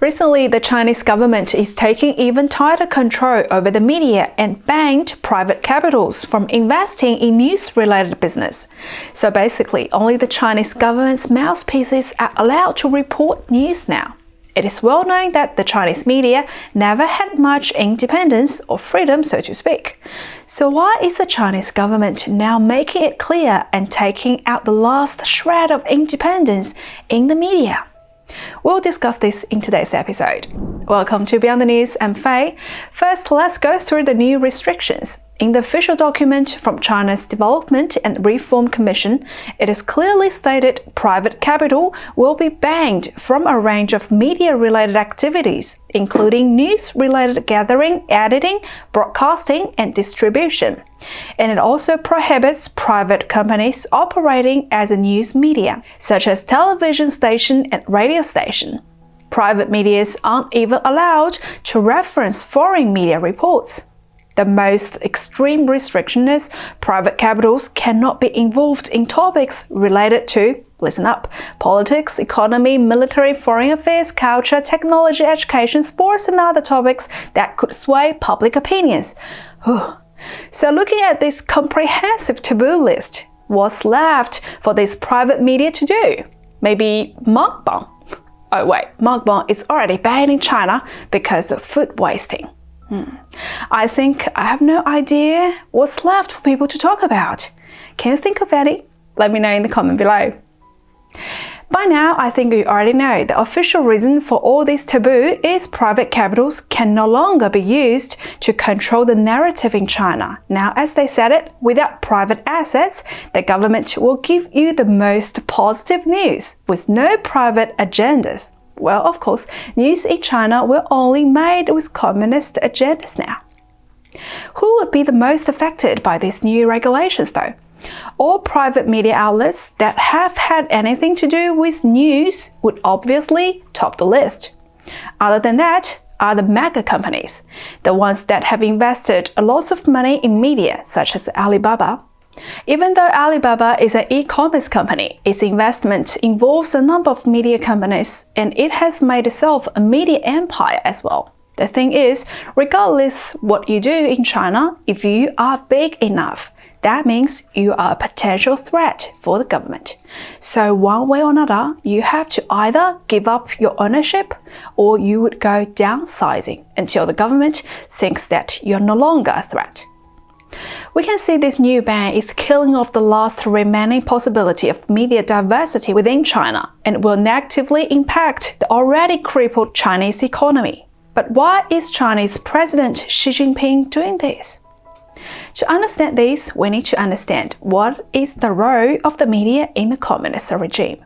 Recently, the Chinese government is taking even tighter control over the media and banned private capitals from investing in news-related business. So basically, only the Chinese government's mouthpieces are allowed to report news now. It is well known that the Chinese media never had much independence or freedom, so to speak. So why is the Chinese government now making it clear and taking out the last shred of independence in the media? We'll discuss this in today's episode. Welcome to Beyond the News, I'm Faye. First, let's go through the new restrictions. In the official document from China's Development and Reform Commission, it is clearly stated private capital will be banned from a range of media-related activities, including news-related gathering, editing, broadcasting, and distribution. And it also prohibits private companies operating as a news media, such as television station and radio station. Private medias aren't even allowed to reference foreign media reports. The most extreme restriction is private capitals cannot be involved in topics related to, listen up, politics, economy, military, foreign affairs, culture, technology, education, sports, and other topics that could sway public opinions. So looking at this comprehensive taboo list, what's left for this private media to do? Maybe mukbang? Oh wait, mukbang is already banned in China because of food wasting. I think I have no idea what's left for people to talk about. Can you think of any? Let me know in the comment below. By now, I think you already know the official reason for all this taboo is private capitals can no longer be used to control the narrative in China. Now, as they said it, without private assets, the government will give you the most positive news with no private agendas. Well, of course, news in China will only made with communist agendas now. Who would be the most affected by these new regulations, though? All private media outlets that have had anything to do with news would obviously top the list. Other than that are the mega companies, the ones that have invested a lot of money in media, such as Alibaba. Even though Alibaba is an e-commerce company, its investment involves a number of media companies, and it has made itself a media empire as well. The thing is, regardless what you do in China, if you are big enough, that means you are a potential threat for the government. So one way or another, you have to either give up your ownership or you would go downsizing until the government thinks that you're no longer a threat. We can see this new ban is killing off the last remaining possibility of media diversity within China and will negatively impact the already crippled Chinese economy. But why is Chinese President Xi Jinping doing this? To understand this, we need to understand what is the role of the media in the communist regime.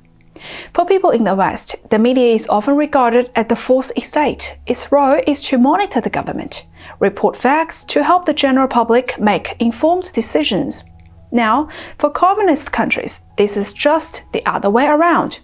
For people in the West, the media is often regarded as the fourth estate. Its role is to monitor the government, report facts to help the general public make informed decisions. Now, for communist countries, this is just the other way around.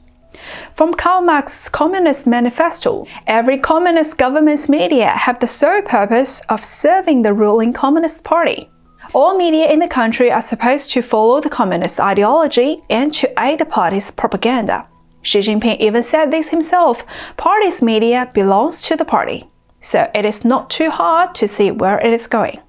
From Karl Marx's Communist Manifesto, every communist government's media have the sole purpose of serving the ruling Communist Party. All media in the country are supposed to follow the communist ideology and to aid the party's propaganda. Xi Jinping even said this himself, party's media belongs to the party. So it is not too hard to see where it is going.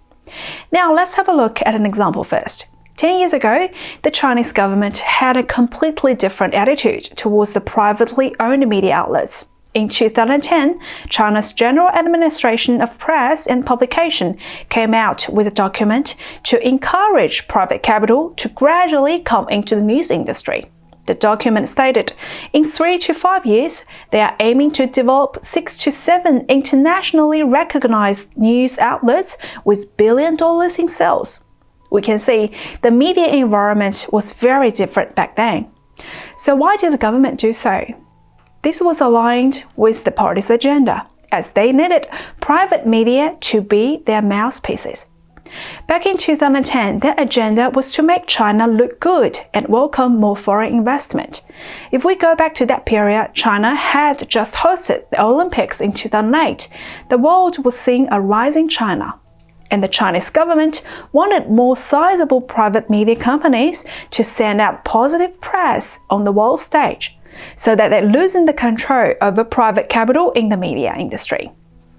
Now let's have a look at an example first. 10 years ago, the Chinese government had a completely different attitude towards the privately owned media outlets. In 2010, China's General Administration of Press and Publication came out with a document to encourage private capital to gradually come into the news industry. The document stated, in 3 to 5 years, they are aiming to develop 6 to 7 internationally recognized news outlets with $1 billion in sales. We can see the media environment was very different back then. So why did the government do so? This was aligned with the party's agenda, as they needed private media to be their mouthpieces. Back in 2010, their agenda was to make China look good and welcome more foreign investment. If we go back to that period, China had just hosted the Olympics in 2008. The world was seeing a rising China. And the Chinese government wanted more sizable private media companies to send out positive press on the world stage. so that they're losing the control over private capital in the media industry.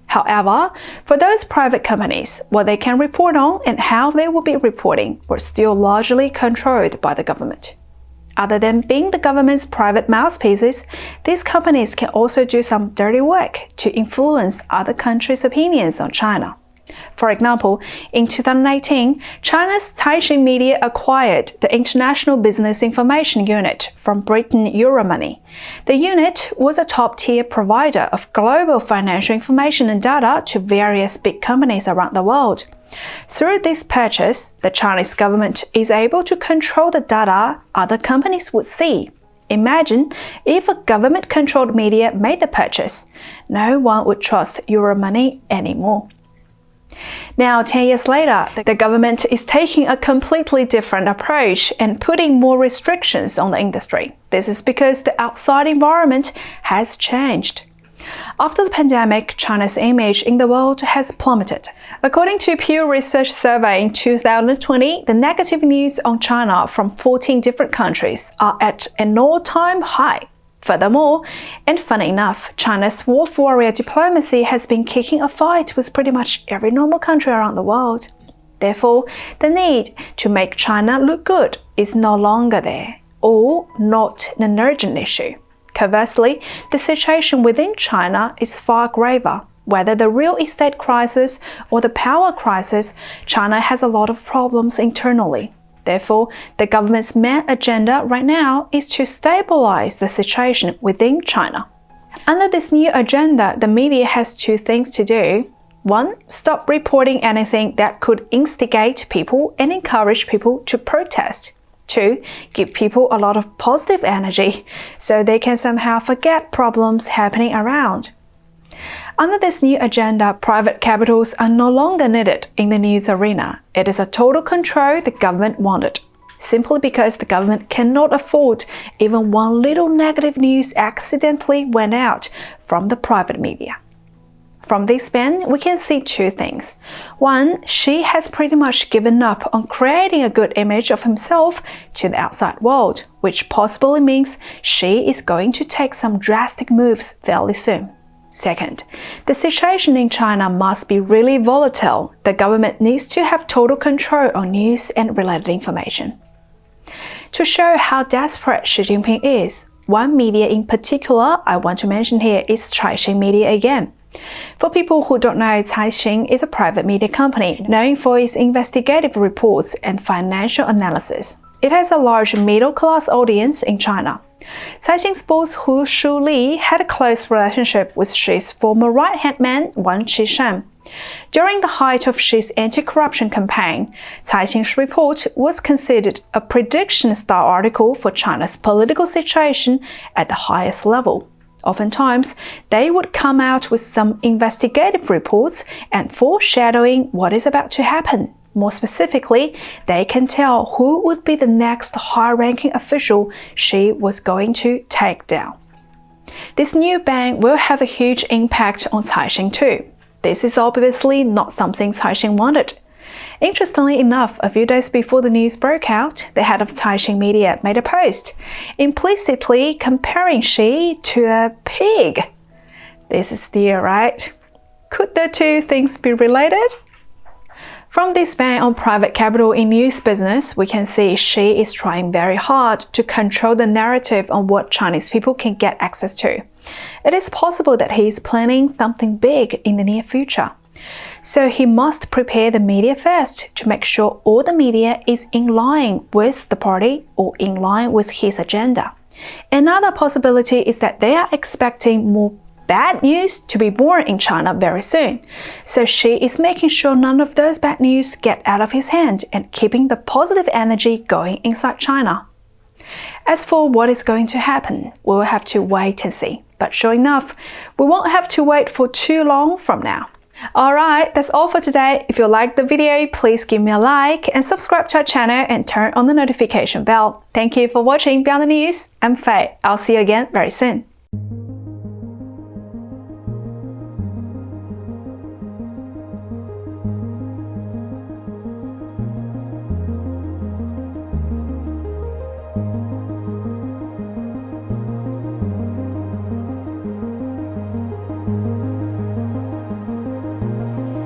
However, for those private companies, what they can report on and how they will be reporting were still largely controlled by the government. Other than being the government's private mouthpieces, these companies can also do some dirty work to influence other countries' opinions on China. For example, in 2018, China's Caixin Media acquired the International Business Information Unit from Britain Euromoney. The unit was a top-tier provider of global financial information and data to various big companies around the world. Through this purchase, the Chinese government is able to control the data other companies would see. Imagine if a government-controlled media made the purchase. No one would trust Euromoney anymore. Now, 10 years later, the government is taking a completely different approach and putting more restrictions on the industry. This is because the outside environment has changed. After the pandemic, China's image in the world has plummeted. According to Pew Research survey in 2020, the negative news on China from 14 different countries are at an all-time high. Furthermore, and funny enough, China's wolf warrior diplomacy has been kicking a fight with pretty much every normal country around the world. Therefore, the need to make China look good is no longer there, or not an urgent issue. Conversely, the situation within China is far graver. Whether the real estate crisis or the power crisis, China has a lot of problems internally. Therefore, the government's main agenda right now is to stabilize the situation within China. Under this new agenda, the media has two things to do. 1. Stop reporting anything that could instigate people and encourage people to protest. 2. Give people a lot of positive energy so they can somehow forget problems happening around. Under this new agenda, private capitals are no longer needed in the news arena. It is a total control the government wanted, simply because the government cannot afford even one little negative news accidentally went out from the private media. From this ban, we can see two things. 1, Xi has pretty much given up on creating a good image of himself to the outside world, which possibly means Xi is going to take some drastic moves fairly soon. Second, the situation in China must be really volatile. The government needs to have total control on news and related information. To show how desperate Xi Jinping is, one media in particular I want to mention here is Caixin Media again. For people who don't know, Caixin is a private media company known for its investigative reports and financial analysis. It has a large middle-class audience in China. Caixin's boss Hu Shuli had a close relationship with Xi's former right-hand man Wang Qishan. During the height of Xi's anti-corruption campaign, Caixin's report was considered a prediction-style article for China's political situation at the highest level. Oftentimes, they would come out with some investigative reports and foreshadowing what is about to happen. More specifically, they can tell who would be the next high-ranking official Xi was going to take down. This new ban will have a huge impact on Caixin too. This is obviously not something Caixin wanted. Interestingly enough, a few days before the news broke out, the head of Caixin Media made a post, implicitly comparing Xi to a pig. This is the right? Could the two things be related? From this ban on private capital in news business, we can see Xi is trying very hard to control the narrative on what Chinese people can get access to. It is possible that he is planning something big in the near future. So he must prepare the media first to make sure all the media is in line with the party or in line with his agenda. Another possibility is that they are expecting more bad news to be born in China very soon. So Xi is making sure none of those bad news get out of his hand and keeping the positive energy going inside China. As for what is going to happen, we will have to wait and see. But sure enough, we won't have to wait for too long from now. Alright, that's all for today. If you liked the video, please give me a like and subscribe to our channel and turn on the notification bell. Thank you for watching Beyond the News. I'm Faye. I'll see you again very soon.